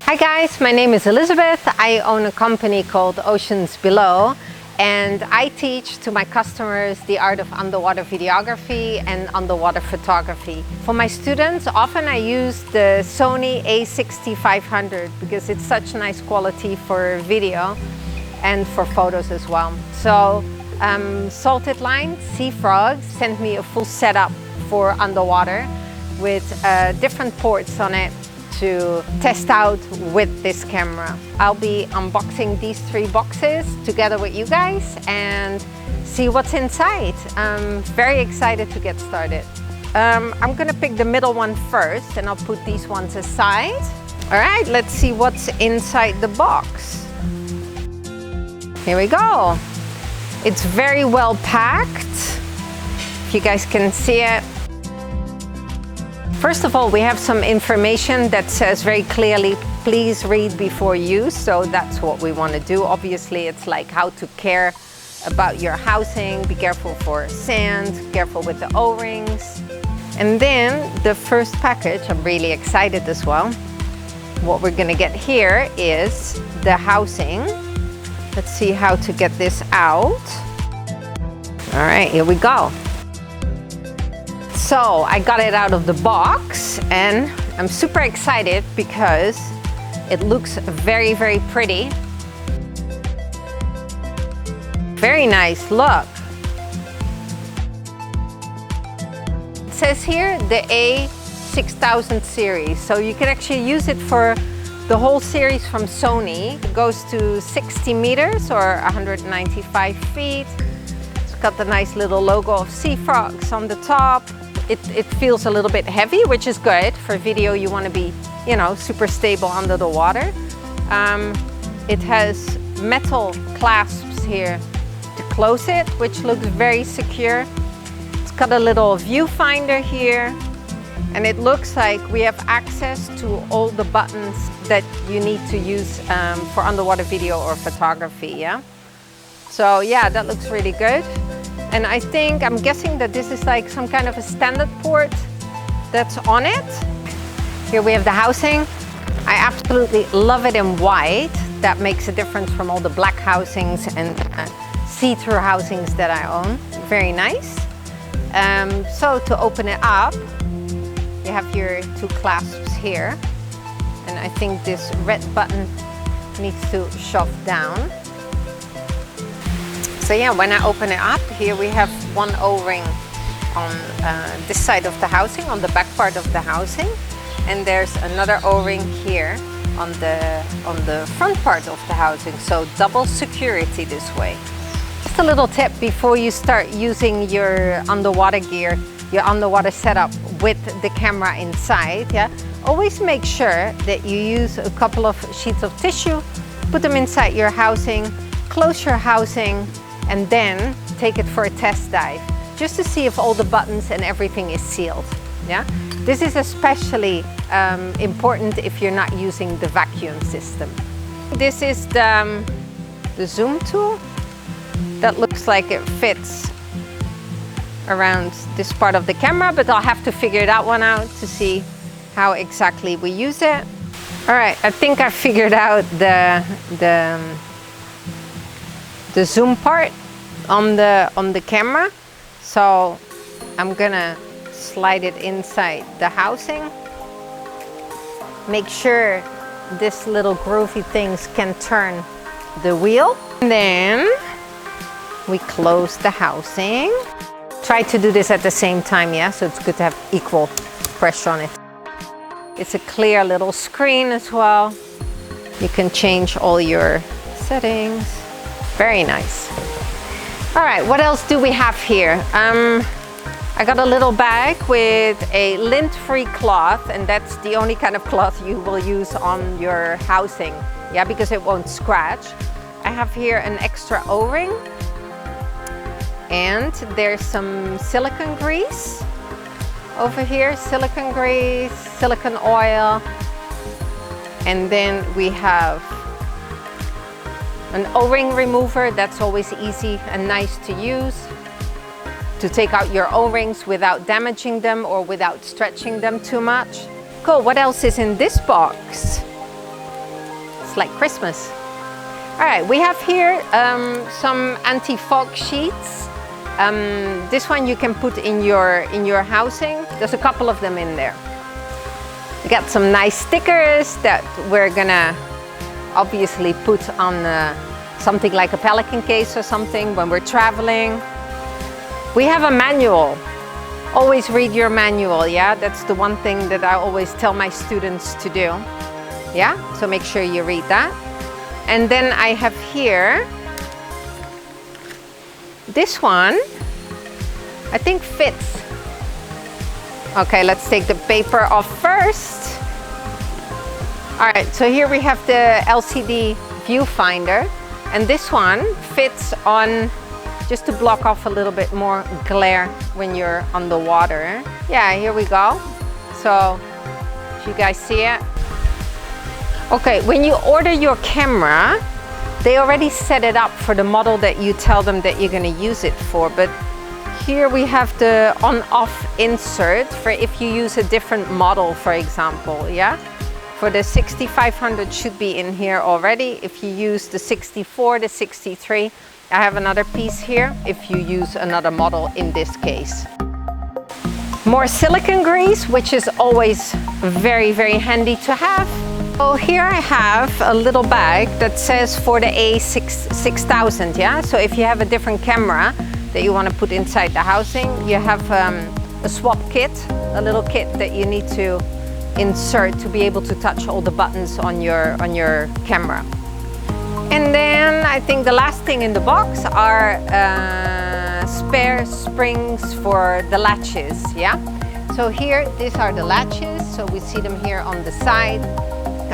Hi guys, my name is Elizabeth. I own a company called Oceans Below, and I teach to my customers the art of underwater videography and underwater photography. For my students, often I use the Sony a6xxx because it's such nice quality for video and for photos as well. So Salted Line Sea Frogs sent me a full setup for underwater with different ports on it to test out with this camera. I'll be unboxing these 3 boxes together with you guys and see what's inside. I'm very excited to get started. I'm gonna pick the middle one first and I'll put these ones aside. All right, let's see what's inside the box. Here we go. It's very well packed, if you guys can see it. First of all, we have some information that says very clearly, please read before use. So that's what we want to do. Obviously, it's like how to care about your housing, be careful for sand, careful with the O-rings. And then the first package, I'm really excited as well. What we're gonna get here is the housing. Let's see how to get this out. All right, here we go. So I got it out of the box and I'm super excited because it looks very, very pretty. Very nice, look. It says here the a6xxx series. So you can actually use it for the whole series from Sony. It goes to 60 meters or 195 feet. It's got the nice little logo of sea frogs on the top. It feels a little bit heavy, which is good. For video, you want to be, you know, super stable under the water. It has metal clasps here to close it, which looks very secure. It's got a little viewfinder here, and it looks like we have access to all the buttons that you need to use for underwater video or photography, yeah? So yeah, that looks really good. And I'm guessing that this is like some kind of a standard port that's on it. Here we have the housing. I absolutely love it in white. That makes a difference from all the black housings and see-through housings that I own. Very nice. So to open it up, you have your 2 clasps here. And I think this red button needs to shove down. So yeah, when I open it up, here we have 1 O-ring on this side of the housing, on the back part of the housing. And there's another O-ring here on the front part of the housing. So double security this way. Just a little tip before you start using your underwater gear, your underwater setup with the camera inside, yeah? Always make sure that you use a couple of sheets of tissue, put them inside your housing, close your housing, and then take it for a test dive, just to see if all the buttons and everything is sealed, yeah? This is especially important if you're not using the vacuum system. This is the zoom tool. That looks like it fits around this part of the camera, but I'll have to figure that one out to see how exactly we use it. All right, I think I figured out the zoom part on the camera. So I'm gonna slide it inside the housing. Make sure this little groovy things can turn the wheel. And then we close the housing. Try to do this at the same time, yeah? So it's good to have equal pressure on it. It's a clear little screen as well. You can change all your settings. Very nice. All right, what else do we have here? I got a little bag with a lint-free cloth, and that's the only kind of cloth you will use on your housing, yeah, because it won't scratch. I have here an extra O-ring, and there's some silicone grease over here, silicone grease, silicone oil, and then we have an O-ring remover. That's always easy and nice to use to take out your O-rings without damaging them or without stretching them too much. Cool, what else is in this box? just like Christmas. All right, we have here some anti-fog sheets. This one you can put in your housing. There's a couple of them in there. We got some nice stickers that we're gonna obviously put on something like a Pelican case or something when we're traveling. We have a manual. Always read your manual, yeah? That's the one thing that I always tell my students to do. Yeah, so make sure you read that. And then I have here, this one, I think fits. Okay, let's take the paper off first. All right, so here we have the LCD viewfinder, and this one fits on, just to block off a little bit more glare when you're on the water. Yeah, here we go. So, do you guys see it? Okay, when you order your camera, they already set it up for the model that you tell them that you're gonna use it for, but here we have the on-off insert for if you use a different model, for example, yeah? For the 6500 should be in here already. If you use the 64, the 63, I have another piece here if you use another model in this case. More silicone grease, which is always very, very handy to have. So here I have a little bag that says for the a6xxx, yeah? So if you have a different camera that you want to put inside the housing, you have a swap kit, a little kit that you need to insert to be able to touch all the buttons on your camera. And then I think the last thing in the box are spare springs for the latches, yeah? So here, these are the latches, so we see them here on the side.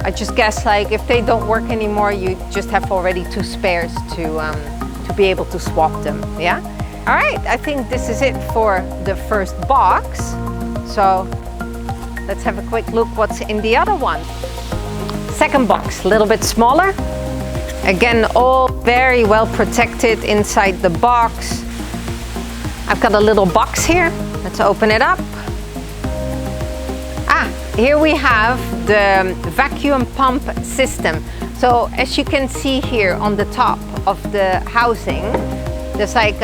I just guess like if they don't work anymore, you just have already two spares to be able to swap them, yeah? All right, I think this is it for the first box. So let's have a quick look what's in the other one. Second box, a little bit smaller. Again, all very well protected inside the box. I've got a little box here. Let's open it up. Here we have the vacuum pump system. So as you can see here on the top of the housing, there's like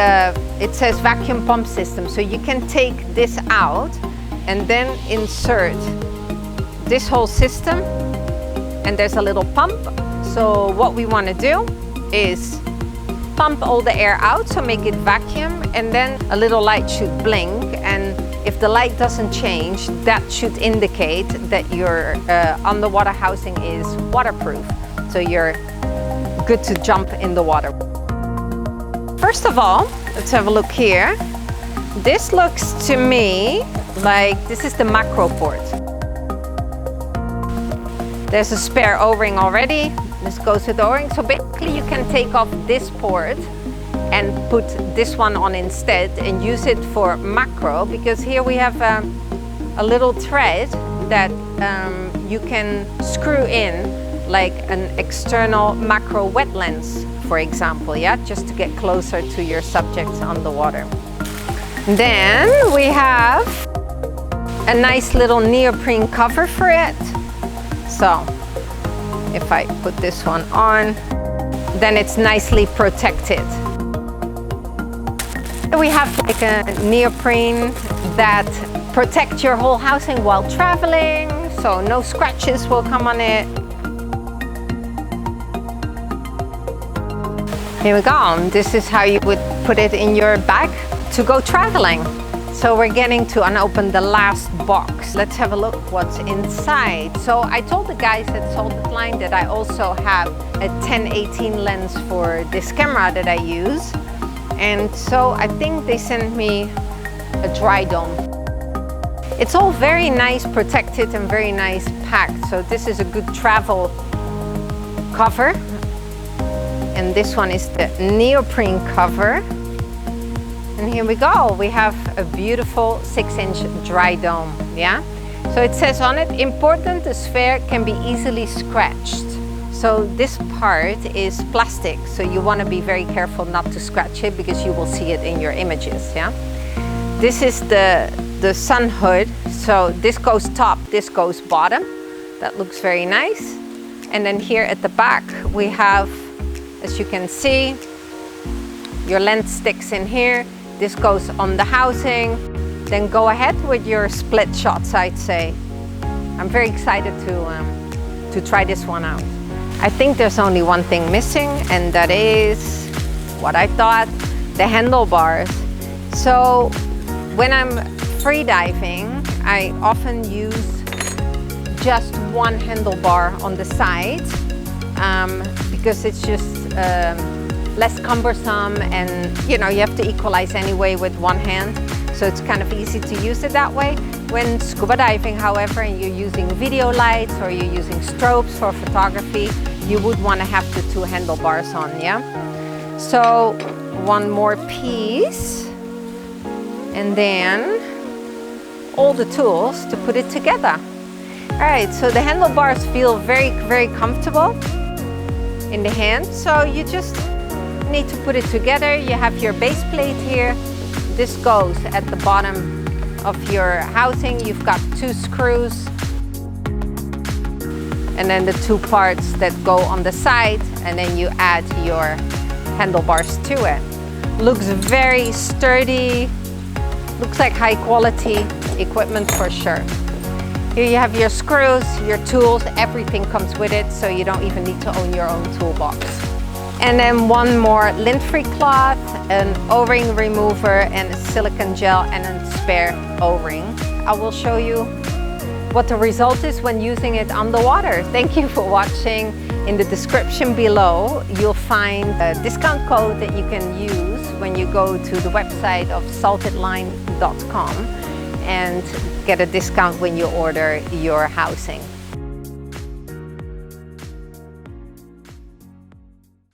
it says vacuum pump system. So you can take this out and then insert this whole system, and there's a little pump. So what we want to do is pump all the air out, so make it vacuum, and then a little light should blink, and if the light doesn't change, that should indicate that your underwater housing is waterproof. So you're good to jump in the water. First of all, let's have a look here. This looks to me like this is the macro port. There's a spare O-ring already. This goes with the O-ring. So basically you can take off this port and put this one on instead and use it for macro, because here we have a little thread that you can screw in like an external macro wet lens, for example, yeah, just to get closer to your subjects on the water. Then we have a nice little neoprene cover for it. So if I put this one on, then it's nicely protected. We have like a neoprene that protects your whole housing while traveling, so no scratches will come on it. Here we go. This is how you would put it in your bag to go traveling. So we're getting to unopen the last box. Let's have a look what's inside. So I told the guys at Salted Line that I also have a 10-18 lens for this camera that I use. And so I think they sent me a dry dome. It's all very nice protected and very nice packed. So this is a good travel cover. And this one is the neoprene cover. And here we go. We have a beautiful 6-inch dry dome, yeah? So it says on it, important, the sphere can be easily scratched. So this part is plastic, so you want to be very careful not to scratch it because you will see it in your images, yeah? This is the sun hood. So this goes top, this goes bottom. That looks very nice. And then here at the back, we have, as you can see, your lens sticks in here. This goes on the housing. Then go ahead with your split shots, I'd say. I'm very excited to try this one out. I think there's only one thing missing, and that is what I thought, the handlebars. So when I'm free diving, I often use just one handlebar on the side because it's just less cumbersome, and you have to equalize anyway with one hand. So it's kind of easy to use it that way. When scuba diving, however, and you're using video lights or you're using strobes for photography, you would want to have the two handlebars on, yeah? So one more piece, and then all the tools to put it together. All right, so the handlebars feel very, very comfortable in the hand. So you just need to put it together. You have your base plate here. This goes at the bottom of your housing. You've got two screws, and then the two parts that go on the side, and then you add your handlebars to it. Looks very sturdy, looks like high quality equipment for sure. Here you have your screws, your tools, everything comes with it, so you don't even need to own your own toolbox. And then one more lint-free cloth, an O-ring remover, and a silicone gel, and a spare O-ring. I will show you what the result is when using it underwater. Thank you for watching. In the description below, you'll find a discount code that you can use when you go to the website of saltedline.com and get a discount when you order your housing.